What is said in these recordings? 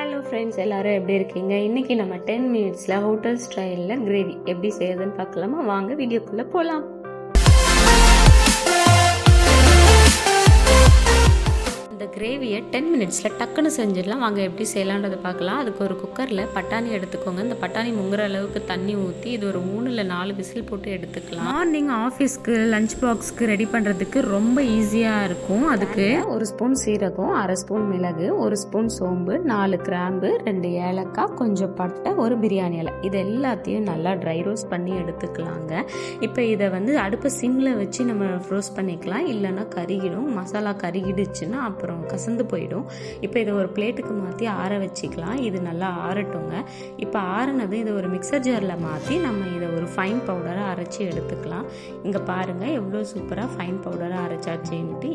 Hello friends, எல்லாரும் எப்படி இருக்கீங்க? இன்னைக்கு நம்ம 10 மினிட்ஸில் ஹோட்டல் ஸ்டைலில் கிரேவி எப்படி செய்யறதுன்னு பார்க்கலாமா? வாங்க வீடியோக்குள்ளே போகலாம். இந்த கிரேவியை 10 மினிட்ஸில் டக்குன்னு செஞ்சிடலாம். வாங்க எப்படி செய்யலான்றதை பார்க்கலாம். அதுக்கு ஒரு குக்கரில் பட்டாணி எடுத்துக்கோங்க. இந்த பட்டாணி முங்குற அளவுக்கு தண்ணி ஊற்றி இது ஒரு 3 இல்லை 4 விசில் போட்டு எடுத்துக்கலாம். மார்னிங் ஆஃபீஸ்க்கு லஞ்ச் பாக்ஸ்க்கு ரெடி பண்ணுறதுக்கு ரொம்ப ஈஸியாக இருக்கும். அதுக்கு 1 ஸ்பூன் சீரகம், 1/2 ஸ்பூன் மிளகு, 1 ஸ்பூன் சோம்பு, 4 கிராம்பு, 2 ஏலக்காய், கொஞ்சம் பட்டை, ஒரு பிரியாணி இலை, இது எல்லாத்தையும் நல்லா ட்ரை ரோஸ்ட் பண்ணி எடுத்துக்கலாங்க. இப்போ இதை அடுப்பு சிம்மில் வச்சு நம்ம ரோஸ்ட் பண்ணிக்கலாம். இல்லைன்னா கருகிடும். மசாலா கருகிடுச்சுன்னா அப்புறம் கசந்து போயிடும். இப்போ இதை ஒரு பிளேட்டுக்கு மாற்றி ஆற வச்சுக்கலாம். இது நல்லா ஆறட்டுங்க. இப்போ ஆறுனது இதை ஒரு மிக்சர் ஜாரில் மாற்றி நம்ம இதை ஒரு ஃபைன் பவுடராக அரைச்சி எடுத்துக்கலாம். இங்கே பாருங்கள் எவ்வளோ சூப்பராக ஃபைன் பவுடராக அரைச்சாச்சுன்ட்டு.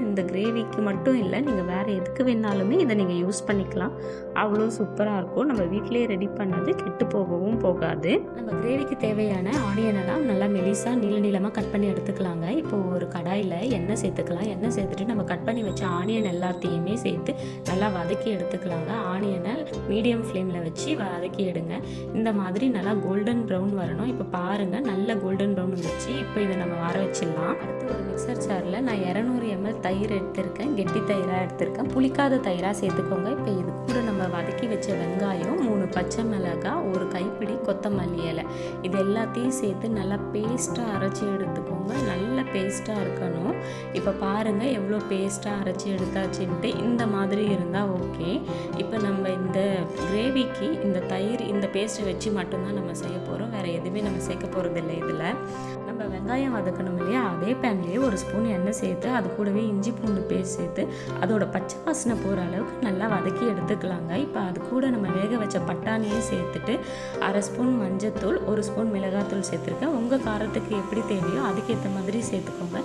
இந்த கிரேவிக்கு மட்டும் இல்லை, நீங்கள் வேறு எதுக்கு வேணாலுமே இதை நீங்கள் யூஸ் பண்ணிக்கலாம். அவ்வளோ சூப்பராக இருக்கும். நம்ம வீட்டிலேயே ரெடி பண்ணது கெட்டு போகவும் போகாது. நம்ம கிரேவிக்கு தேவையான ஆனியனெல்லாம் நல்லா மெலிசாக நீளமாக கட் பண்ணி எடுத்துக்கலாங்க. இப்போ ஒரு கடாயில் எண்ணெய் சேர்த்துக்கலாம். எண்ணெய் சேர்த்துட்டு நம்ம கட் பண்ணி வச்ச ஆனியன் எல்லாத்தையுமே சேர்த்து நல்லா வதக்கி எடுத்துக்கலாங்க. ஆனியனை மீடியம் ஃப்ளேமில் வச்சு வதக்கி எடுங்க. இந்த மாதிரி நல்லா கோல்டன் ப்ரௌன் வரணும். இப்போ பாருங்கள், நல்ல கோல்டன் ப்ரௌன் வந்துச்சு. இப்போ இதை நம்ம வர வச்சிடலாம். அடுத்து ஒரு மிக்சர் ஜாரில் நான் 200 ml தயிர் எடுத்திருக்கேன். கெட்டி தயிராக எடுத்திருக்கேன். புளிக்காத தயிராக சேர்த்துக்கோங்க. இப்போ இது கூட நம்ம வதக்கி வச்ச வெங்காயம், 3 பச்சை மிளகாய், ஒரு கைப்பிடி கொத்தமல்லி இலை, இது எல்லாத்தையும் சேர்த்து நல்லா பேஸ்ட்டாக அரைச்சி எடுத்துக்கோங்க. நல்ல பேஸ்ட்டாக இருக்கணும். இப்போ பாருங்கள் எவ்வளோ பேஸ்ட்டாக அரைச்சி எடுத்தாச்சுன்ட்டு. இந்த மாதிரி இருந்தால் ஓகே. இப்போ நம்ம இந்த கிரேவிக்கு இந்த தயிர் இந்த பேஸ்ட்டை வச்சு மட்டும்தான் நம்ம செய்ய போகிறோம். வேறு எதுவுமே நம்ம சேர்க்க போகிறது இல்லை. இதில் நம்ம வெங்காயம் வதக்கணும் இல்லையா, அதே பேன்லேயே 1 ஸ்பூன் எண்ணெய் சேர்த்து அது கூடவே இஞ்சி பூண்டு பேஸ்ட் சேர்த்து அதோட பச்சை வாசனை போகிற அளவுக்கு நல்லா வதக்கி எடுத்துக்கலாங்க. இப்போ அது கூட நம்ம வேக வச்ச பட்டாணியும் சேர்த்துட்டு 1/2 ஸ்பூன் மஞ்சத்தூள், 1 ஸ்பூன் மிளகாத்தூள் சேர்த்துருக்கேன். உங்கள் காரத்துக்கு எப்படி தேவையோ அதுக்கேற்ற மாதிரி சேர்த்துக்கோங்க.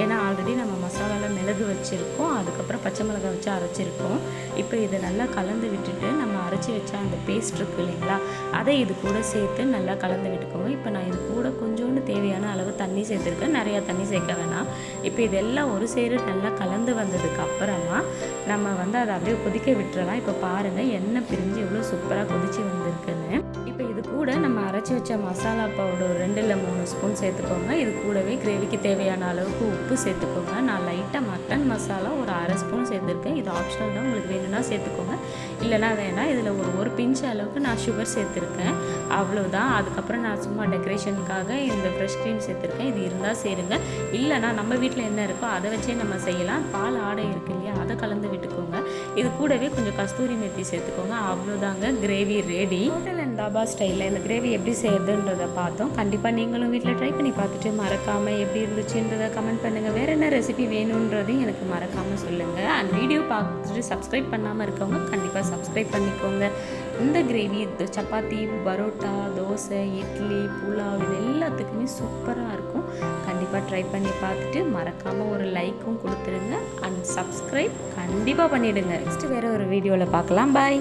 ஏன்னா ஆல்ரெடி நம்ம மசாலாவில் மிளகு வச்சுருக்கோம், அதுக்கப்புறம் பச்சை மிளகாய் வச்சு அரைச்சிருக்கோம். இப்போ இதை நல்லா கலந்து விட்டுட்டு நம்ம அரைச்சி வச்ச அந்த பேஸ்ட் இருக்குது இல்லைங்களா, அதை இது கூட சேர்த்து நல்லா கலந்து விட்டுக்கோங்க. இப்போ நான் இது கூட கொஞ்சோண்டு தேவையான அளவு தண்ணி சேர்த்துருக்கேன். நிறையா தண்ணி சேர்க்க வேணாம். இப்போ இதெல்லாம் ஒரு சேரு நல்லா கலந்து வந்ததுக்கு அப்புறமா நம்ம அதை அப்படியே கொதிக்க விட்டுறலாம். இப்போ பாருங்கள் எண்ணெய் பிரிஞ்சு எவ்வளோ சூப்பராக கொதிச்சு வந்திருக்குன்னு. இப்போ இது கூட நம்ம அரைச்சி வச்ச மசாலா பவுடர் 2 இல்லை 3 ஸ்பூன் சேர்த்துக்கோங்க. இது கூடவே கிரேவிக்கு தேவையான அளவுக்கு உப்பு சேர்த்துக்கோங்க. நான் லைட்டாக மட்டன் மசாலா ஒரு 1/2 ஸ்பூன் சேர்த்துருக்கேன். இது ஆப்ஷனல் தான், உங்களுக்கு வேணும்னா சேர்த்துக்கோங்க, இல்லைனா வேணாம். இதில் ஒரு பிஞ்ச் அளவுக்கு நான் சுகர் சேர்த்துருக்கேன், அவ்வளோதான். அதுக்கப்புறம் நான் சும்மா டெக்கரேஷனுக்காக இந்த ஃப்ரெஷ் க்ரீம் சேர்த்துருக்கேன். இது இருந்தால் சேருங்க, இல்லைனா நம்ம வீட்டில் என்ன இருக்கோ அதை வச்சே நம்ம செய்யலாம். பால் ஆடை இருக்கு இல்லையா, அதை கலந்து விட்டுக்கோங்க. இது கூடவே கொஞ்சம் கஸ்தூரி மெத்தி சேர்த்துக்கோங்க. அவ்வளோதாங்க, gravy ready. Hotel and dhaba ஸ்டைலில் இந்த கிரேவி எப்படி செய்யறதுன்றதை பார்த்தோம். கண்டிப்பாக நீங்களும் வீட்டில் ட்ரை பண்ணி பார்த்துட்டு மறக்காமல் எப்படி இருந்துச்சுன்றதை கமெண்ட் பண்ணுங்கள். வேறு என்ன ரெசிபி வேணுன்றதையும் எனக்கு மறக்காமல் சொல்லுங்கள். அண்ட் வீடியோ பார்த்துட்டு சப்ஸ்கிரைப் பண்ணாமல் இருக்கவங்க கண்டிப்பாக சப்ஸ்கிரைப் பண்ணிக்கோங்க. இந்த கிரேவி சப்பாத்தி, பரோட்டா, தோசை, இட்லி, புலாவ், இது எல்லாத்துக்குமே சூப்பராக இருக்கும். கண்டிப்பாக ட்ரை பண்ணி பார்த்துட்டு மறக்காமல் ஒரு லைக்கும் கொடுத்துருங்க. அண்ட் சப்ஸ்கிரைப் கண்டிப்பாக பண்ணிவிடுங்க. நெக்ஸ்ட்டு வேறு ஒரு வீடியோவில் பார்க்கலாம். பாய்.